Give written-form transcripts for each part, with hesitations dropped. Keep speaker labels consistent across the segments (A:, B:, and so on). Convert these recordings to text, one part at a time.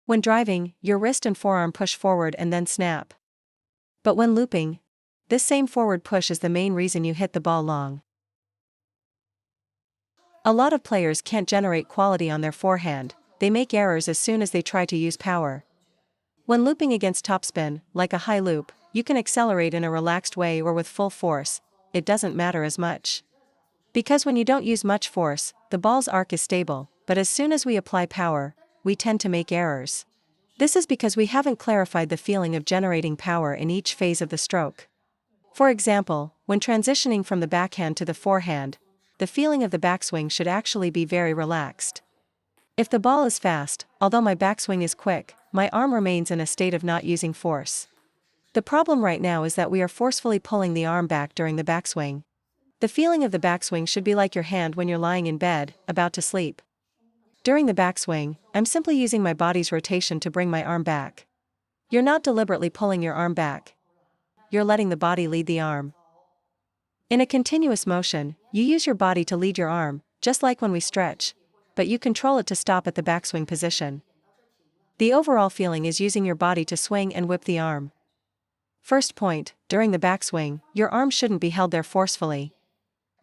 A: When driving, your wrist and forearm push forward and then snap. But when looping, this same forward push is the main reason you hit the ball long. A lot of players can't generate quality on their forehand, they make errors as soon as they try to use power. When looping against topspin, like a high loop, you can accelerate in a relaxed way or with full force, it doesn't matter as much. Because when you don't use much force, the ball's arc is stable, but as soon as we apply power, we tend to make errors. This is because we haven't clarified the feeling of generating power in each phase of the stroke. For example, when transitioning from the backhand to the forehand, the feeling of the backswing should actually be very relaxed. If the ball is fast, although my backswing is quick, my arm remains in a state of not using force. The problem right now is that we are forcefully pulling the arm back during the backswing. The feeling of the backswing should be like your hand when you're lying in bed, about to sleep. During the backswing, I'm simply using my body's rotation to bring my arm back. You're not deliberately pulling your arm back. You're letting the body lead the arm. In a continuous motion, you use your body to lead your arm, just like when we stretch, but you control it to stop at the backswing position. The overall feeling is using your body to swing and whip the arm. First point, during the backswing, your arm shouldn't be held there forcefully.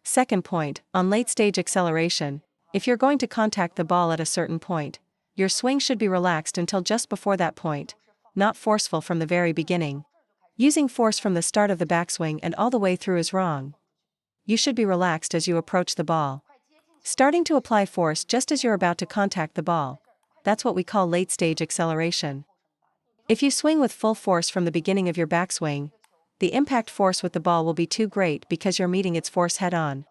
A: Second point, on late-stage acceleration, if you're going to contact the ball at a certain point, your swing should be relaxed until just before that point, not forceful from the very beginning. Using force from the start of the backswing and all the way through is wrong. You should be relaxed as you approach the ball. Starting to apply force just as you're about to contact the ball, that's what we call late-stage acceleration. If you swing with full force from the beginning of your backswing, the impact force with the ball will be too great because you're meeting its force head-on.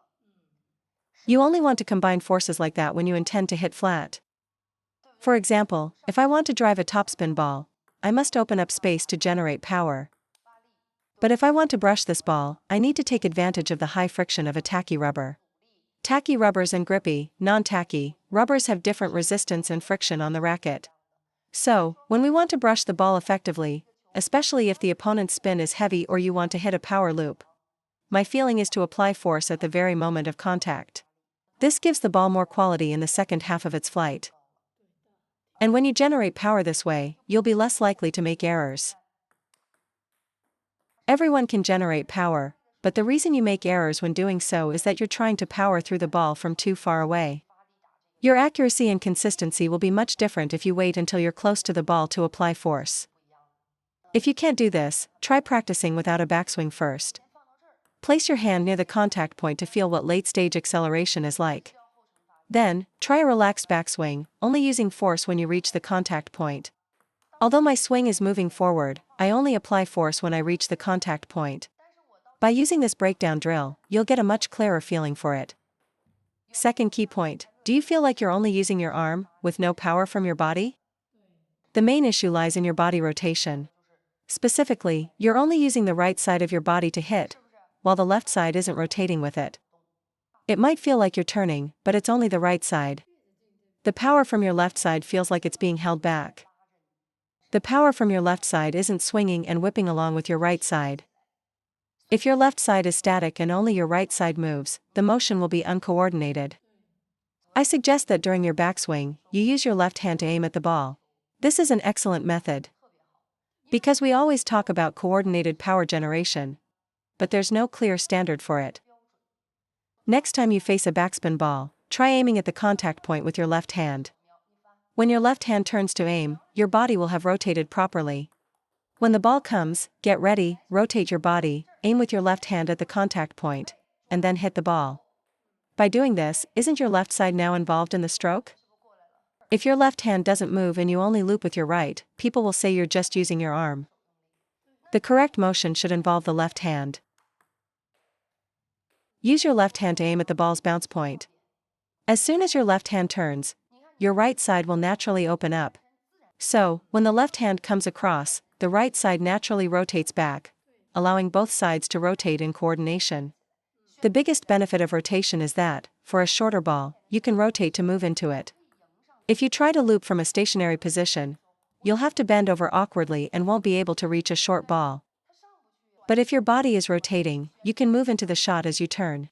A: You only want to combine forces like that when you intend to hit flat. For example, if I want to drive a topspin ball, I must open up space to generate power. But if I want to brush this ball, I need to take advantage of the high friction of a tacky rubber. Tacky rubbers and grippy, non-tacky, rubbers have different resistance and friction on the racket. So, when we want to brush the ball effectively, especially if the opponent's spin is heavy or you want to hit a power loop, my feeling is to apply force at the very moment of contact. This gives the ball more quality in the second half of its flight. And when you generate power this way, you'll be less likely to make errors. Everyone can generate power, but the reason you make errors when doing so is that you're trying to power through the ball from too far away. Your accuracy and consistency will be much different if you wait until you're close to the ball to apply force. If you can't do this, try practicing without a backswing first. Place your hand near the contact point to feel what late-stage acceleration is like. Then, try a relaxed backswing, only using force when you reach the contact point. Although my swing is moving forward, I only apply force when I reach the contact point. By using this breakdown drill, you'll get a much clearer feeling for it. Second key point, do you feel like you're only using your arm, with no power from your body? The main issue lies in your body rotation. Specifically, you're only using the right side of your body to hit, while the left side isn't rotating with it. It might feel like you're turning, but it's only the right side. The power from your left side feels like it's being held back. The power from your left side isn't swinging and whipping along with your right side. If your left side is static and only your right side moves, the motion will be uncoordinated. I suggest that during your backswing, you use your left hand to aim at the ball. This is an excellent method. Because we always talk about coordinated power generation, but there's no clear standard for it. Next time you face a backspin ball, try aiming at the contact point with your left hand. When your left hand turns to aim, your body will have rotated properly. When the ball comes, get ready, rotate your body, aim with your left hand at the contact point, and then hit the ball. By doing this, isn't your left side now involved in the stroke? If your left hand doesn't move and you only loop with your right, people will say you're just using your arm. The correct motion should involve the left hand. Use your left hand to aim at the ball's bounce point. As soon as your left hand turns, your right side will naturally open up. So, when the left hand comes across, the right side naturally rotates back, allowing both sides to rotate in coordination. The biggest benefit of rotation is that, for a shorter ball, you can rotate to move into it. If you try to loop from a stationary position, you'll have to bend over awkwardly and won't be able to reach a short ball. But if your body is rotating, you can move into the shot as you turn.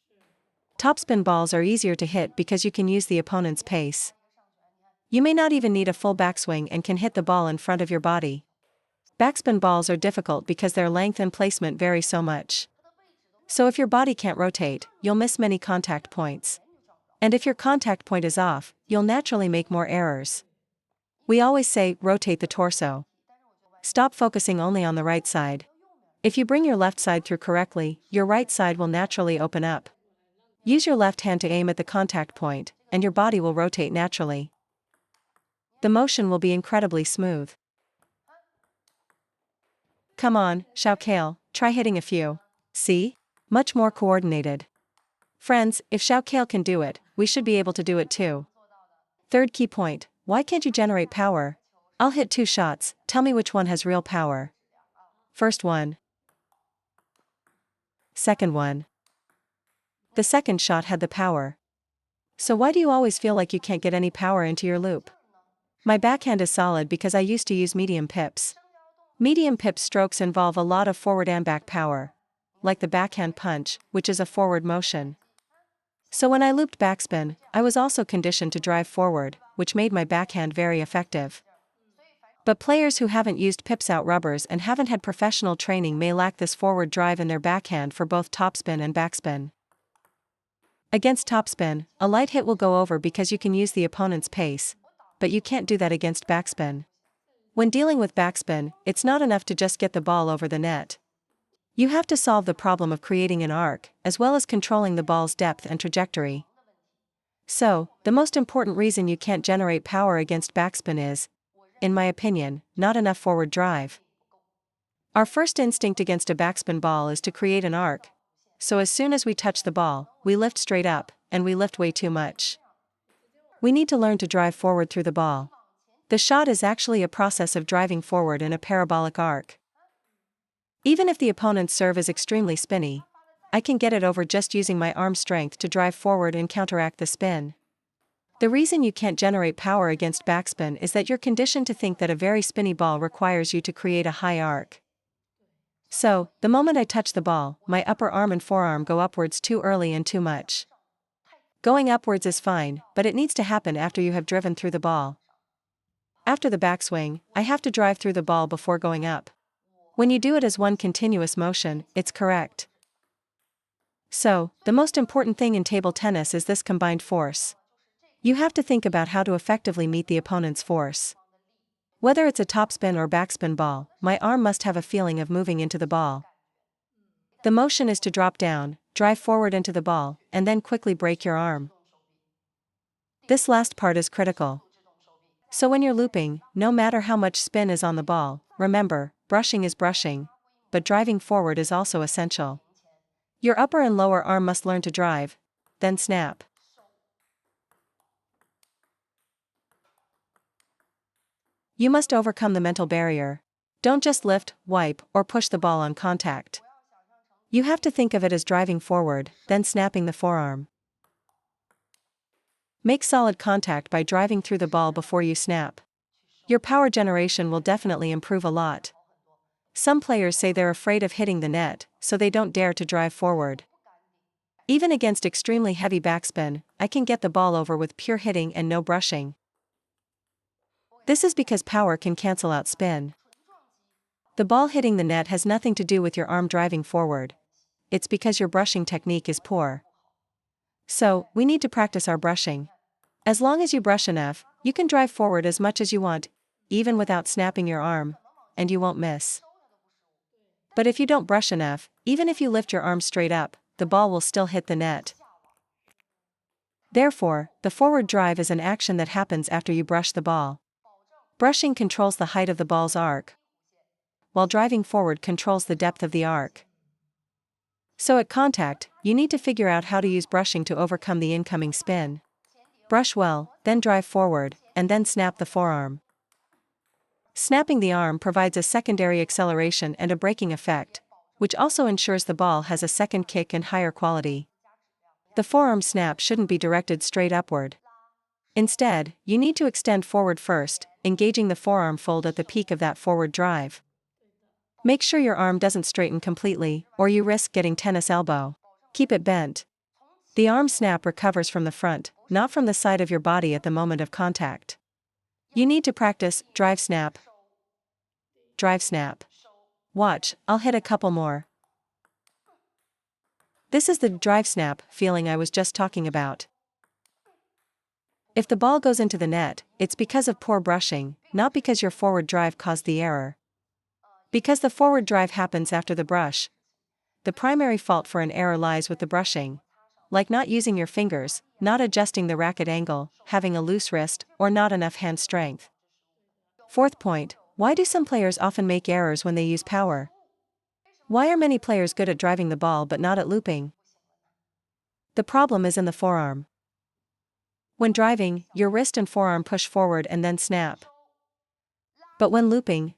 A: Topspin balls are easier to hit because you can use the opponent's pace. You may not even need a full backswing and can hit the ball in front of your body. Backspin balls are difficult because their length and placement vary so much. So if your body can't rotate, you'll miss many contact points. And if your contact point is off, you'll naturally make more errors. We always say, rotate the torso. Stop focusing only on the right side. If you bring your left side through correctly, your right side will naturally open up. Use your left hand to aim at the contact point, and your body will rotate naturally. The motion will be incredibly smooth. Come on, Xiaokale, try hitting a few. See? Much more coordinated. Friends, if Xiaokale can do it, we should be able to do it too. Third key point, why can't you generate power? I'll hit 2 shots, tell me which one has real power. First one. Second one. The second shot had the power. So why do you always feel like you can't get any power into your loop? My backhand is solid because I used to use medium pips. Medium pip strokes involve a lot of forward and back power, like the backhand punch, which is a forward motion. So when I looped backspin, I was also conditioned to drive forward, which made my backhand very effective. But players who haven't used pips out rubbers and haven't had professional training may lack this forward drive in their backhand for both topspin and backspin. Against topspin, a light hit will go over because you can use the opponent's pace, but you can't do that against backspin. When dealing with backspin, it's not enough to just get the ball over the net. You have to solve the problem of creating an arc, as well as controlling the ball's depth and trajectory. So, the most important reason you can't generate power against backspin is, in my opinion, not enough forward drive. Our first instinct against a backspin ball is to create an arc. So as soon as we touch the ball, we lift straight up, and we lift way too much. We need to learn to drive forward through the ball. The shot is actually a process of driving forward in a parabolic arc. Even if the opponent's serve is extremely spinny, I can get it over just using my arm strength to drive forward and counteract the spin. The reason you can't generate power against backspin is that you're conditioned to think that a very spinny ball requires you to create a high arc. So, the moment I touch the ball, my upper arm and forearm go upwards too early and too much. Going upwards is fine, but it needs to happen after you have driven through the ball. After the backswing, I have to drive through the ball before going up. When you do it as one continuous motion, it's correct. So, the most important thing in table tennis is this combined force. You have to think about how to effectively meet the opponent's force. Whether it's a topspin or backspin ball, my arm must have a feeling of moving into the ball. The motion is to drop down, drive forward into the ball, and then quickly break your arm. This last part is critical. So when you're looping, no matter how much spin is on the ball, remember, brushing is brushing, but driving forward is also essential. Your upper and lower arm must learn to drive, then snap. You must overcome the mental barrier. Don't just lift, wipe, or push the ball on contact. You have to think of it as driving forward, then snapping the forearm. Make solid contact by driving through the ball before you snap. Your power generation will definitely improve a lot. Some players say they're afraid of hitting the net, so they don't dare to drive forward. Even against extremely heavy backspin, I can get the ball over with pure hitting and no brushing. This is because power can cancel out spin. The ball hitting the net has nothing to do with your arm driving forward. It's because your brushing technique is poor. So, we need to practice our brushing. As long as you brush enough, you can drive forward as much as you want, even without snapping your arm, and you won't miss. But if you don't brush enough, even if you lift your arm straight up, the ball will still hit the net. Therefore, the forward drive is an action that happens after you brush the ball. Brushing controls the height of the ball's arc, while driving forward controls the depth of the arc. So at contact, you need to figure out how to use brushing to overcome the incoming spin. Brush well, then drive forward, and then snap the forearm. Snapping the arm provides a secondary acceleration and a braking effect, which also ensures the ball has a second kick and higher quality. The forearm snap shouldn't be directed straight upward. Instead, you need to extend forward first, engaging the forearm fold at the peak of that forward drive. Make sure your arm doesn't straighten completely, or you risk getting tennis elbow. Keep it bent. The arm snap recovers from the front, not from the side of your body at the moment of contact. You need to practice drive snap. Drive snap. Watch, I'll hit a couple more. This is the drive snap feeling I was just talking about. If the ball goes into the net, it's because of poor brushing, not because your forward drive caused the error. Because the forward drive happens after the brush, the primary fault for an error lies with the brushing. Like not using your fingers, not adjusting the racket angle, having a loose wrist, or not enough hand strength. Fourth point, why do some players often make errors when they use power? Why are many players good at driving the ball but not at looping? The problem is in the forearm. When driving, your wrist and forearm push forward and then snap. But when looping,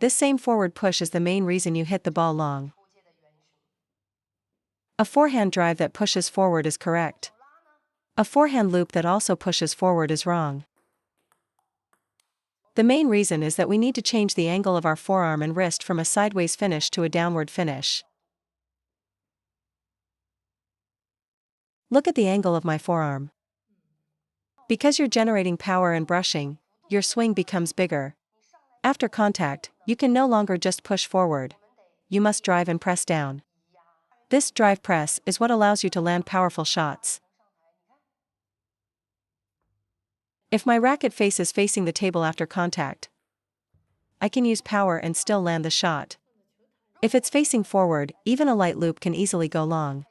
A: this same forward push is the main reason you hit the ball long. A forehand drive that pushes forward is correct. A forehand loop that also pushes forward is wrong. The main reason is that we need to change the angle of our forearm and wrist from a sideways finish to a downward finish. Look at the angle of my forearm. Because you're generating power and brushing, your swing becomes bigger. After contact, you can no longer just push forward. You must drive and press down. This drive press is what allows you to land powerful shots. If my racket face is facing the table after contact, I can use power and still land the shot. If it's facing forward, even a light loop can easily go long.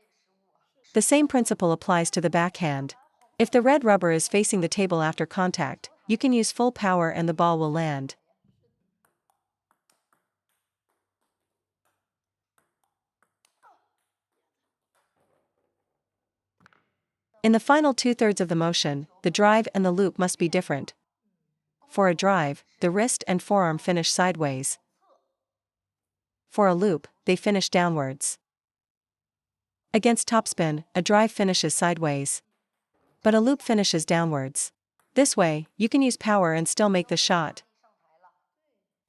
A: The same principle applies to the backhand. If the red rubber is facing the table after contact, you can use full power and the ball will land. In the final two-thirds of the motion, the drive and the loop must be different. For a drive, the wrist and forearm finish sideways. For a loop, they finish downwards. Against topspin, a drive finishes sideways, but a loop finishes downwards. This way, you can use power and still make the shot.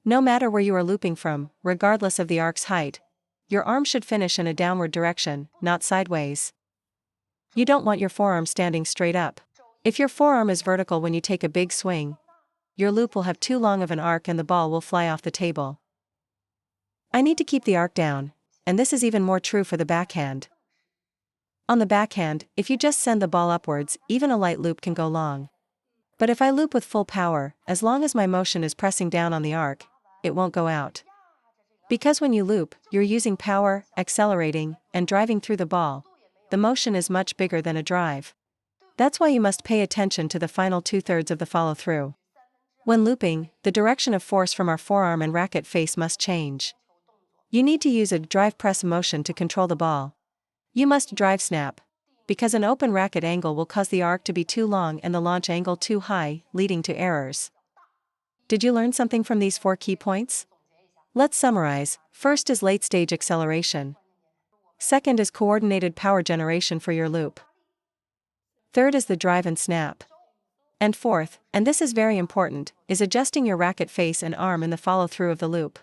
A: No matter where you are looping from, regardless of the arc's height, your arm should finish in a downward direction, not sideways. You don't want your forearm standing straight up. If your forearm is vertical when you take a big swing, your loop will have too long of an arc and the ball will fly off the table. I need to keep the arc down, and this is even more true for the backhand. On the backhand, if you just send the ball upwards, even a light loop can go long. But if I loop with full power, as long as my motion is pressing down on the arc, it won't go out. Because when you loop, you're using power, accelerating, and driving through the ball. The motion is much bigger than a drive. That's why you must pay attention to the final two-thirds of the follow-through. When looping, the direction of force from our forearm and racket face must change. You need to use a drive press motion to control the ball. You must drive snap, because an open racket angle will cause the arc to be too long and the launch angle too high, leading to errors. Did you learn something from these 4 key points? Let's summarize. First is late-stage acceleration. Second is coordinated power generation for your loop. Third is the drive and snap. And fourth, and this is very important, is adjusting your racket face and arm in the follow-through of the loop.